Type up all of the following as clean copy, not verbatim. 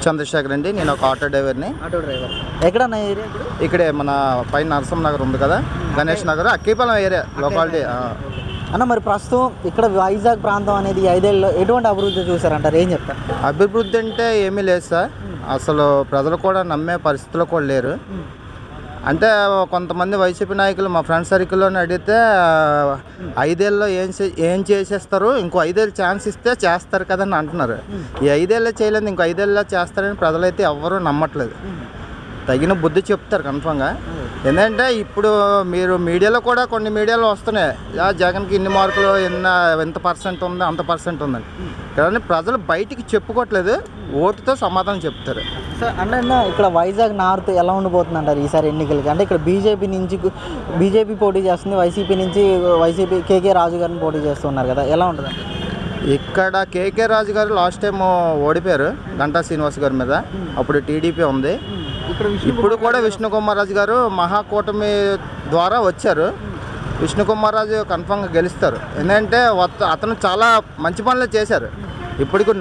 చంద్రశేఖర్ అండి. నేను ఒక ఆటో డ్రైవర్ని. ఎక్కడన్నా ఏరియా? ఇక్కడే మన పైన నరసింహ నగర్ ఉంది కదా, గణేష్ నగర్, అక్కిపాలెం ఏరియా లోకాలిటీ. అన్న, మరి ప్రస్తుతం ఇక్కడ వైజాగ్ ప్రాంతం అనేది 5 ఏళ్ళలో ఎటువంటి అభివృద్ధి చూసారంటారు, ఏం చెప్తారు? అభివృద్ధి అంటే ఏమీ లేదు సార్. అసలు ప్రజలు కూడా నమ్మే పరిస్థితుల్లో కూడా లేరు. అంటే కొంతమంది వైసీపీ నాయకులు మా ఫ్రెండ్ సర్కిల్లోనే అడిగితే 5 ఏళ్ళలో ఏం చేసేస్తారు, ఇంకో 5 ఏళ్ళు ఛాన్స్ ఇస్తే చేస్తారు కదని అంటున్నారు. ఈ 5 ఏళ్ళే చేయలేదు, ఇంకో 5 ఏళ్ళలో చేస్తారని ప్రజలైతే ఎవ్వరూ నమ్మట్లేదు. తగిన బుద్ధి చెప్తారు కన్ఫామ్గా. ఎందుకంటే ఇప్పుడు మీరు మీడియాలో కూడా కొన్ని మీడియాలో వస్తున్నాయి, జగన్కి ఇన్ని మార్కులు ఎంత పర్సెంట్ ఉంది, అంత పర్సెంట్ ఉందని. కానీ ప్రజలు బయటికి చెప్పుకోవట్లేదు, ఓటుతో సమాధానం చెప్తారు. సార్ అన్న, ఇక్కడ వైజాగ్ నార్త్ ఎలా ఉండిపోతుంది అంటారు ఈసారి ఎన్నికలకి? అంటే ఇక్కడ బీజేపీ పోటీ చేస్తుంది, వైసీపీ నుంచి కేకే రాజు గారిని పోటీ చేస్తున్నారు కదా, ఎలా ఉంటుంది? ఇక్కడ కేకే రాజు గారు లాస్ట్ టైం ఓడిపోయారు గంటా శ్రీనివాస్ గారి మీద. అప్పుడు టీడీపీ ఉంది. ఇప్పుడు కూడా విష్ణుకుమార్ రాజు గారు మహాకూటమి ద్వారా వచ్చారు. విష్ణుకుమార్ రాజు కన్ఫామ్గా గెలుస్తారు. ఎందుకంటే అతను చాలా మంచి పనులు చేశారు ఇప్పటికి.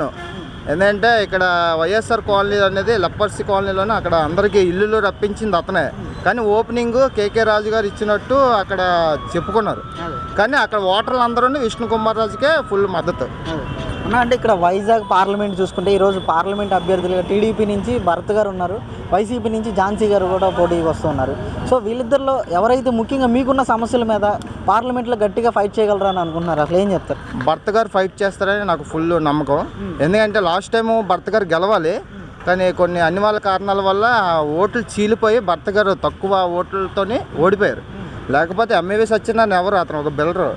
ఎందుకంటే ఇక్కడ వైఎస్ఆర్ కాలనీ అనేది లప్పర్సి కాలనీలోనే అక్కడ అందరికీ ఇల్లులు రప్పించింది అతనే. కానీ ఓపెనింగ్ కేకే రాజు గారు ఇచ్చినట్టు అక్కడ చెప్పుకున్నారు. కానీ అక్కడ ఓటర్లు అందరూ విష్ణుకుమార్ రాజుకే ఫుల్ మద్దతు. అంటే ఇక్కడ వైజాగ్ పార్లమెంట్ చూసుకుంటే ఈరోజు పార్లమెంట్ అభ్యర్థులుగా టీడీపీ నుంచి భరత్ గారు ఉన్నారు, వైసీపీ నుంచి ఝాన్సీ గారు కూడా పోటీకి వస్తున్నారు. సో వీళ్ళిద్దరిలో ఎవరైతే ముఖ్యంగా మీకున్న సమస్యల మీద పార్లమెంట్లో గట్టిగా ఫైట్ చేయగలరని అనుకుంటున్నారు, అసలు ఏం చెప్తారు? భరత్ గారు ఫైట్ చేస్తారని నాకు ఫుల్ నమ్మకం. ఎందుకంటే లాస్ట్ టైము భరత్ గారు గెలవాలి, కానీ కొన్ని అనివార్య కారణాల వల్ల ఓట్లు చీలిపోయి భరత్ గారు తక్కువ ఓట్లతోనే ఓడిపోయారు. లేకపోతే ఎంఏవి సత్యనారాయణ ఎవరు, అతను ఒక బిల్డరు,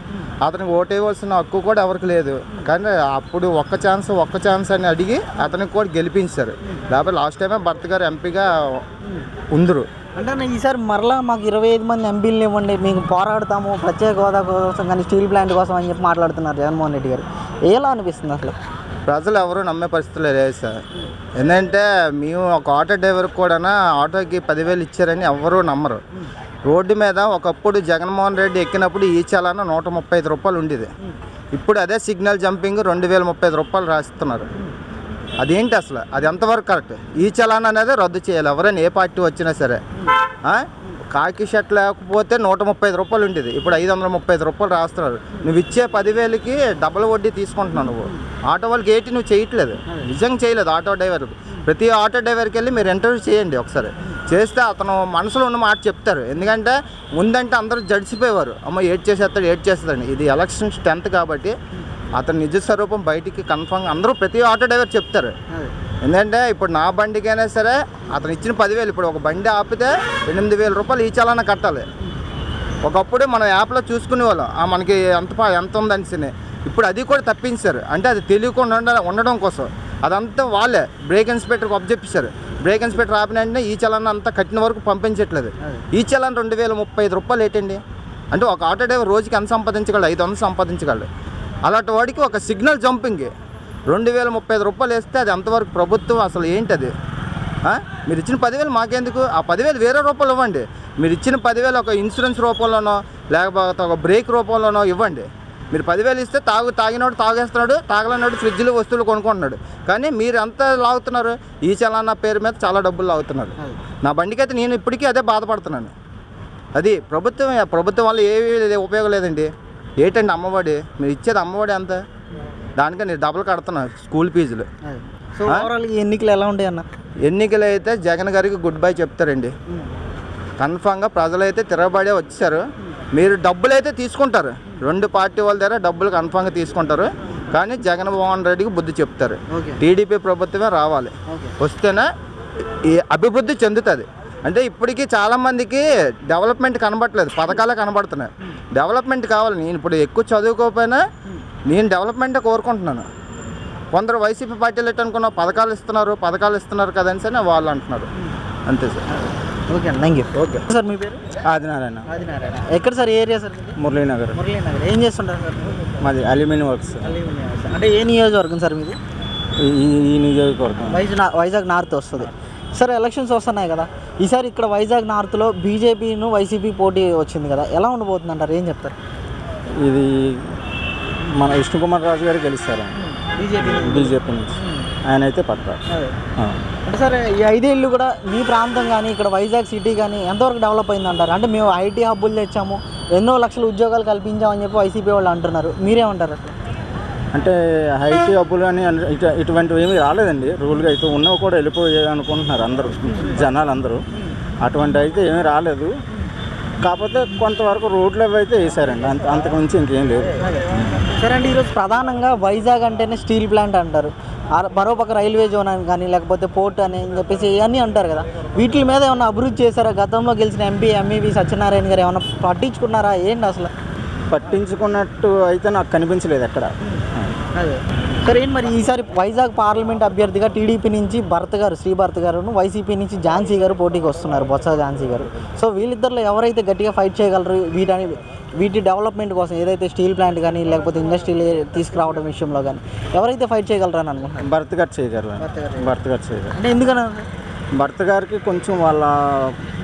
అతనికి ఓటు వేయవలసిన హక్కు కూడా ఎవరికి లేదు. కానీ అప్పుడు ఒక్క ఛాన్స్ అని అడిగి అతనికి కూడా గెలిపించారు. లేకపోతే లాస్ట్ టైమే భరత్ గారు ఎంపీగా ఉందరు. అంటే ఈసారి మరలా మాకు 25 మంది ఎంపీలు ఇవ్వండి, మేము పోరాడతాము ప్రత్యేక హోదా కోసం కానీ స్టీల్ ప్లాంట్ కోసం అని చెప్పి మాట్లాడుతున్నారు జగన్మోహన్ రెడ్డి గారు. ఎలా అనిపిస్తుంది అసలు? ప్రజలు ఎవరు నమ్మే పరిస్థితులు లేదు సార్. ఎందుకంటే మేము ఒక ఆటో డ్రైవర్కి కూడా ఆటోకి 10,000 ఇచ్చారని ఎవరూ నమ్మరు. రోడ్డు మీద ఒకప్పుడు జగన్మోహన్ రెడ్డి ఎక్కినప్పుడు ఈ చలానా 135 రూపాయలు ఉండేది. ఇప్పుడు అదే సిగ్నల్ జంపింగ్ 2035 రూపాయలు రాస్తున్నారు. అదేంటి అసలు? అది ఎంతవరకు కరెక్ట్? ఈ చలానా అనేది రద్దు చేయాలి ఎవరైనా, ఏ పార్టీ వచ్చినా సరే. కాకి షర్ట్ లేకపోతే 135 రూపాయలు ఉండేది, ఇప్పుడు 535 రూపాయలు రాస్తున్నారు. నువ్వు ఇచ్చే 10,000కి డబుల్ వడ్డీ తీసుకుంటున్నావు. నువ్వు ఆటో వాళ్ళకి ఏంటి నువ్వు చేయట్లేదు, నిజంగా చేయలేదు. ఆటో డ్రైవర్కి ప్రతి ఆటో డ్రైవర్కి వెళ్ళి మీరు ఇంటర్వ్యూ చేయండి ఒకసారి. చేస్తే అతను మనసులో ఉన్న మాట చెప్తారు. ఎందుకంటే ముందంటే అందరూ జడిసిపోయేవారు, అమ్మ ఏడ్ చేసేస్తాడని. ఇది ఎలక్షన్స్ 10th కాబట్టి అతని నిజ స్వరూపం బయటికి కన్ఫామ్గా అందరూ ప్రతి ఆటో డ్రైవర్ చెప్తారు. ఎందుకంటే ఇప్పుడు నా బండికైనా సరే అతను ఇచ్చిన 10,000, ఇప్పుడు ఒక బండి ఆపితే 8,000 రూపాయలు ఈ చలానా కట్టాలి. ఒకప్పుడు మనం యాప్లో చూసుకునే వాళ్ళం మనకి ఎంత ఉందనిసి. ఇప్పుడు అది కూడా తప్పించారు. అంటే అది తెలియకుండా ఉండడం కోసం అదంతా వాళ్ళే బ్రేక్ ఇన్స్పెక్టర్కి అబ్జెప్పిస్తారు. బ్రేక్ ఇన్స్పెక్టర్ ఆపిన వెంటనే ఈ చలానా అంతా కట్టిన వరకు పంపించట్లేదు. ఈ చలానా 2035 రూపాయలు ఏంటండి? అంటే ఒక ఆటో డ్రైవర్ రోజుకి ఎంత సంపాదించగలడు? 500 సంపాదించగలడు. అలాంటి వాడికి ఒక సిగ్నల్ జంపింగ్ 2035 రూపాయలు వేస్తే అది అంతవరకు ప్రభుత్వం అసలు ఏంటి అది? మీరు ఇచ్చిన 10,000 మాకెందుకు? ఆ 10,000 వేరే రూపాయలు ఇవ్వండి. మీరు ఇచ్చిన 10,000 ఒక ఇన్సూరెన్స్ రూపంలోనో లేకపోతే ఒక బ్రేక్ రూపంలోనో ఇవ్వండి. మీరు 10,000 ఇస్తే తాగినోడు తాగేస్తున్నాడు, తాగలేనాడు ఫ్రిడ్జ్లో వస్తువులు కొనుక్కుంటున్నాడు. కానీ మీరు ఎంత లాగుతున్నారు? ఈ చలానా పేరు మీద చాలా డబ్బులు లాగుతున్నారు. నా బండికి అయితే నేను ఇప్పటికీ అదే బాధపడుతున్నాను. అది ప్రభుత్వం వల్ల ఏవి ఉపయోగం లేదండి. ఏంటండి అమ్మఒడి? మీరు ఇచ్చేది అమ్మఒడి ఎంత? దానికే నేను డబ్బులు కడుతున్నాను స్కూల్ ఫీజులు. సో ఎన్నికలు ఎలా ఉంటాయి అన్న? ఎన్నికలు అయితే జగన్ గారికి గుడ్ బై చెప్తారండి. కన్ఫామ్గా ప్రజలైతే తిరగబడే వచ్చారు. మీరు డబ్బులు అయితే తీసుకుంటారు, 2 పార్టీ వాళ్ళ దగ్గర డబ్బులు కన్ఫామ్గా తీసుకుంటారు. కానీ జగన్మోహన్ రెడ్డికి బుద్ధి చెప్తారు. టీడీపీ ప్రభుత్వమే రావాలి, వస్తేనే ఈ అభివృద్ధి చెందుతుంది. అంటే ఇప్పటికీ చాలామందికి డెవలప్మెంట్ కనబడట్లేదు, పథకాలే కనబడుతున్నాయి. డెవలప్మెంట్ కావాలి. నేను ఇప్పుడు ఎక్కువ చదువుకోకపోయినా నేను డెవలప్మెంటే కోరుకుంటున్నాను. కొందరు వైసీపీ పార్టీలు ఎట్టనుకున్న పథకాలు ఇస్తున్నారు కదని వాళ్ళు అంటున్నారు. అంతే సార్. ఓకే అండి, థ్యాంక్ యూ. ఓకే సార్, మీ పేరు? ఆదినారాయణ. ఎక్కడ సార్ ఏరియా సార్? మురళీనగర్. ఏం చేస్తుంటారు సార్? మాది అల్యూమినియం వర్క్స్. అంటే ఏ నియోజకవర్గం సార్ మీది? ఈ నియోజకవర్గం వైజాగ్ నార్త్ వస్తుంది. సార్ ఎలక్షన్స్ వస్తున్నాయి కదా, ఈసారి ఇక్కడ వైజాగ్ నార్త్లో బీజేపీను వైసీపీ పోటీ వచ్చింది కదా, ఎలా ఉండబోతుంది అంటారు, ఏం చెప్తారు? ఇది మన విష్ణుకుమార్ రాజు గారు గెలుస్తారు బీజేపీ నుంచి. ఆయన అయితే పక్క. అంటే సరే ఈ 5 ఏళ్ళు కూడా మీ ప్రాంతం కానీ ఇక్కడ వైజాగ్ సిటీ కానీ ఎంతవరకు డెవలప్ అయింది అంటారు? అంటే మేము ఐటీ హబ్బులు తెచ్చాము, ఎన్నో లక్షల ఉద్యోగాలు కల్పించామని చెప్పి వైసీపీ వాళ్ళు అంటున్నారు, మీరేమంటారు అసలు? అంటే ఐటీ హబ్బులు అని ఇటువంటివి ఏమీ రాలేదండి. రూల్గా అయితే ఉన్నవి కూడా వెళ్ళిపోయాయి అనుకుంటున్నారు అందరూ, జనాలు అందరూ. అటువంటి అయితే ఏమీ రాలేదు. కాకపోతే కొంతవరకు రోడ్లు అవి అయితే వేసారండి, అంతకుమించి ఇంకేం లేదు. సరే అండి, ఈరోజు ప్రధానంగా వైజాగ్ అంటేనే స్టీల్ ప్లాంట్ అంటారు, మరోపక్క రైల్వే జోన్ అని కానీ లేకపోతే పోర్ట్ అని చెప్పేసి ఇవన్నీ అంటారు కదా. వీటి మీద ఏమన్నా అభివృద్ధి చేశారా? గతంలో గెలిచిన ఎంపీ ఎంఈవి సత్యనారాయణ గారు ఏమన్నా పట్టించుకున్నారా? ఏంటి అసలు? పట్టించుకున్నట్టు అయితే నాకు కనిపించలేదు ఎక్కడ. అదే సరే ఏంటి మరి ఈసారి వైజాగ్ పార్లమెంట్ అభ్యర్థిగా టీడీపీ నుంచి భరత్ గారు, శ్రీ భరత్ గారును, వైసీపీ నుంచి ఝాన్సీ గారు పోటీకి వస్తున్నారు, బొత్స ఝాన్సీ గారు. సో వీళ్ళిద్దరిలో ఎవరైతే గట్టిగా ఫైట్ చేయగలరు వీటి డెవలప్మెంట్ కోసం, ఏదైతే స్టీల్ ప్లాంట్ కానీ లేకపోతే ఇండస్ట్రీలు తీసుకురావడం విషయంలో కానీ ఎవరైతే ఫైట్ చేయగలరు అని అనుకుంటున్నాను? భరత్ గారు చేయగలరు. భరత్ గారు చేయగలరు. అంటే ఎందుకని? భరత్ గారికి కొంచెం వాళ్ళ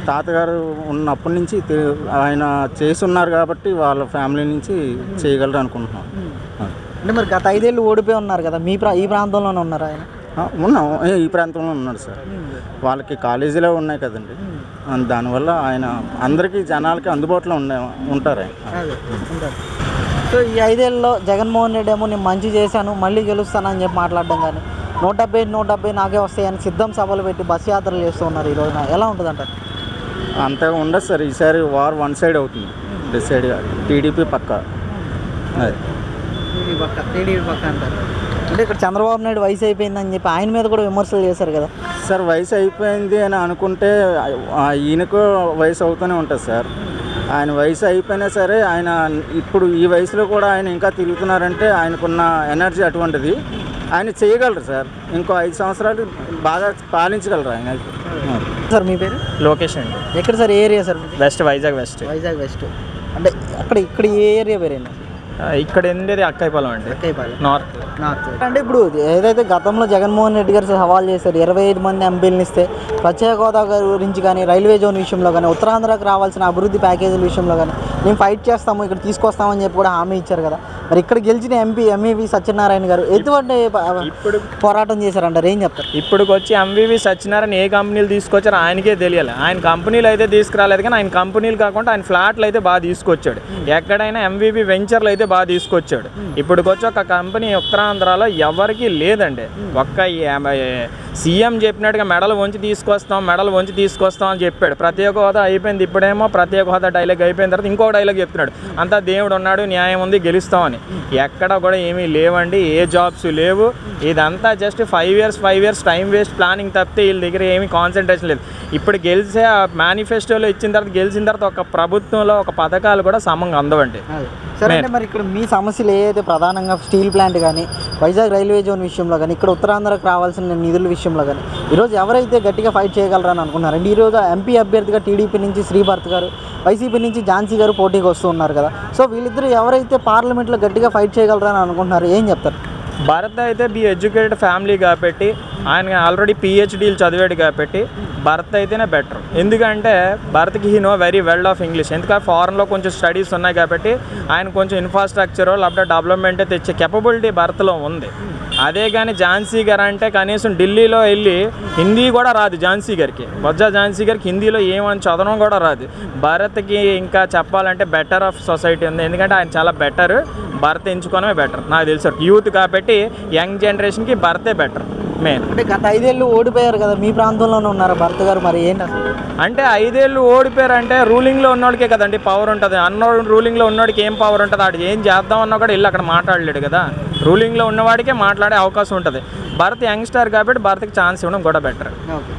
తాతగారు ఉన్నప్పటి నుంచి ఆయన చేసి ఉన్నారు కాబట్టి వాళ్ళ ఫ్యామిలీ నుంచి చేయగలరు అనుకుంటున్నాం. అంటే మరి గత 5 ఏళ్ళు ఓడిపోయి ఉన్నారు కదా, ఈ ప్రాంతంలోనే ఉన్నారు ఆయన? ఉన్నాం, ఈ ప్రాంతంలో ఉన్నాడు సార్. వాళ్ళకి కాలేజీలో ఉన్నాయి కదండి, దానివల్ల ఆయన అందరికీ జనాలకి అందుబాటులో ఉంటారు ఆయన. సో ఈ 5 ఏళ్ళలో జగన్మోహన్ రెడ్డి ఏమో నేను మంచి చేశాను మళ్ళీ గెలుస్తానని చెప్పి మాట్లాడడం కానీ 170 నాకే వస్తాయని సిద్ధం సభలు పెట్టి బస్ యాత్రలు చేస్తూ ఉన్నారు. ఈ రోజున ఎలా ఉంటుంది అంటారు? అంతగా ఉండదు సార్. ఈసారి వార్ వన్ సైడ్ అవుతుంది, డిసైడ్గా టీడీపీ పక్క. టీడీపీ పక్క అంటారు. అంటే ఇక్కడ చంద్రబాబు నాయుడు వయసు అయిపోయిందని చెప్పి ఆయన మీద కూడా విమర్శలు చేశారు కదా సార్. వయసు అయిపోయింది అని అనుకుంటే ఈయనకు వయసు అవుతూనే ఉంటుంది సార్. ఆయన వయసు అయిపోయినా సరే ఆయన ఇప్పుడు ఈ వయసులో కూడా ఆయన ఇంకా తిరుగుతున్నారంటే ఆయనకున్న ఎనర్జీ అటువంటిది. ఆయన చేయగలరు సార్. ఇంకో 5 సంవత్సరాలు బాగా పాలించగలరు ఆయన. సార్ మీ పేరు? లోకేష్ అండి. ఎక్కడ సార్? ఏ area sir? West, Vizag west. Vizag west అంటే ఇక్కడ ఏ ఏరియా పేరేనా? ఇక్కడ ఉండేది అక్కాయిపాలెం అండి, నార్త్. అంటే ఇప్పుడు ఏదైతే గతంలో జగన్మోహన్ రెడ్డి గారు సవాల్ చేశారు 25 మంది ఎంపీలను ఇస్తే ప్రత్యేక హోదా గురించి కానీ రైల్వే జోన్ విషయంలో కానీ ఉత్తరాంధ్రకు రావాల్సిన అభివృద్ధి ప్యాకేజీల విషయంలో కానీ మేము ఫైట్ చేస్తాము, ఇక్కడ తీసుకొస్తామని చెప్పి కూడా హామీ ఇచ్చారు కదా. మరి ఇక్కడ గెలిచిన ఎంపీ ఎంఈవి సత్యనారాయణ గారు ఎటువంటి పోరాటం చేశారంటారు, ఏం చెప్తారు? ఇప్పటికి వచ్చి ఎంవివి సత్యనారాయణ ఏ కంపెనీలు తీసుకొచ్చారో ఆయనకే తెలియాలి. ఆయన కంపెనీలు అయితే తీసుకురాలేదు, కానీ ఆయన కంపెనీలు కాకుండా ఆయన ఫ్లాట్లు అయితే బాగా తీసుకొచ్చాడు. ఎక్కడైనా ఎంవివి వెంచర్లు అయితే బాగా తీసుకొచ్చాడు. ఇప్పటికొచ్చి ఒక కంపెనీ ఉత్తరాంధ్రలో ఎవరికి లేదండి. ఒక్క సీఎం చెప్పినట్టుగా మెడలు వంచి తీసుకొస్తాం అని చెప్పాడు. ప్రత్యేక హోదా అయిపోయింది, ఇప్పుడేమో ప్రత్యేక హోదా డైలాగ్ అయిపోయిన తర్వాత ఇంకో డైలాగ్ చెప్తున్నాడు, అంతా దేవుడు ఉన్నాడు, న్యాయం ఉంది, గెలుస్తామని. ఎక్కడ కూడా ఏమీ లేవండి, ఏ జాబ్స్ లేవు. ఇదంతా just 5 years time waste planning తప్పితే వీళ్ళ దగ్గర ఏమీ కాన్సన్ట్రేషన్ లేదు. ఇప్పుడు గెలిచే మేనిఫెస్టోలో ఇచ్చిన తర్వాత గెలిచిన తర్వాత ఒక ప్రభుత్వంలో ఒక పథకాలు కూడా సమంగా అందవండి. సరే అంటే మరి ఇక్కడ మీ సమస్యలు ఏదైతే ప్రధానంగా స్టీల్ ప్లాంట్ కానీ వైజాగ్ రైల్వే జోన్ విషయంలో కానీ ఇక్కడ ఉత్తరాంధ్రకు రావాల్సిన నిధుల విషయంలో కానీ ఈరోజు ఎవరైతే గట్టిగా ఫైట్ చేయగలరని అనుకున్నారండి? ఈరోజు ఎంపీ అభ్యర్థిగా టీడీపీ నుంచి శ్రీ భరత్ గారు, వైసీపీ నుంచి ఝాన్సీ గారు పోటీకి వస్తూ ఉన్నారు కదా. సో వీళ్ళిద్దరూ ఎవరైతే పార్లమెంట్లో గట్టిగా ఫైట్ చేయగలరని అనుకుంటున్నారు, ఏం చెప్తారు? భరత్ అయితే ఎడ్యుకేటెడ్ ఫ్యామిలీ కాబట్టి ఆయన ఆల్రెడీ పిహెచ్డీలు చదివాడు కాబట్టి భరత్ అయితేనే బెటర్. ఎందుకంటే భరత్కి he know very well of English. ఎందుకంటే ఫారెన్లో కొంచెం స్టడీస్ ఉన్నాయి కాబట్టి ఆయన కొంచెం ఇన్ఫ్రాస్ట్రక్చర్ లేకపోతే డెవలప్మెంట్ తెచ్చే కెపబిలిటీ భరత్లో ఉంది. అదే కానీ ఝాన్సీ గారు అంటే కనీసం ఢిల్లీలో వెళ్ళి హిందీ కూడా రాదు ఝాన్సీ గారికి. ఝాన్సీ గారికి హిందీలో ఏమని చదవడం కూడా రాదు. భరత్కి ఇంకా చెప్పాలంటే బెటర్ ఆఫ్ సొసైటీ ఉంది. ఎందుకంటే ఆయన చాలా బెటర్, భరత్ ఎంచుకోవడమే బెటర్ నాకు తెలుసు. యూత్ కాబట్టి యంగ్ జనరేషన్కి భరతే బెటర్ మెయిన్. అంటే గత 5 ఏళ్ళు ఓడిపోయారు కదా, మీ ప్రాంతంలోనే ఉన్నారు భరత్ గారు, మరి ఏంటి అసలు? అంటే 5 ఏళ్ళు ఓడిపోయారంటే రూలింగ్లో ఉన్నోడికే కదండి పవర్ ఉంటుంది. రూలింగ్లో ఉన్నోడికి ఏం పవర్ ఉంటుంది? ఆడు ఏం చేద్దామన్నా కూడా వెళ్ళి అక్కడ మాట్లాడలేడు కదా. రూలింగ్లో ఉన్నవాడికే మాట్లాడే అవకాశం ఉంటుంది. భరత్ యంగ్స్టర్ కాబట్టి భరత్కి ఛాన్స్ ఇవ్వడం కూడా బెటర్. ఓకే.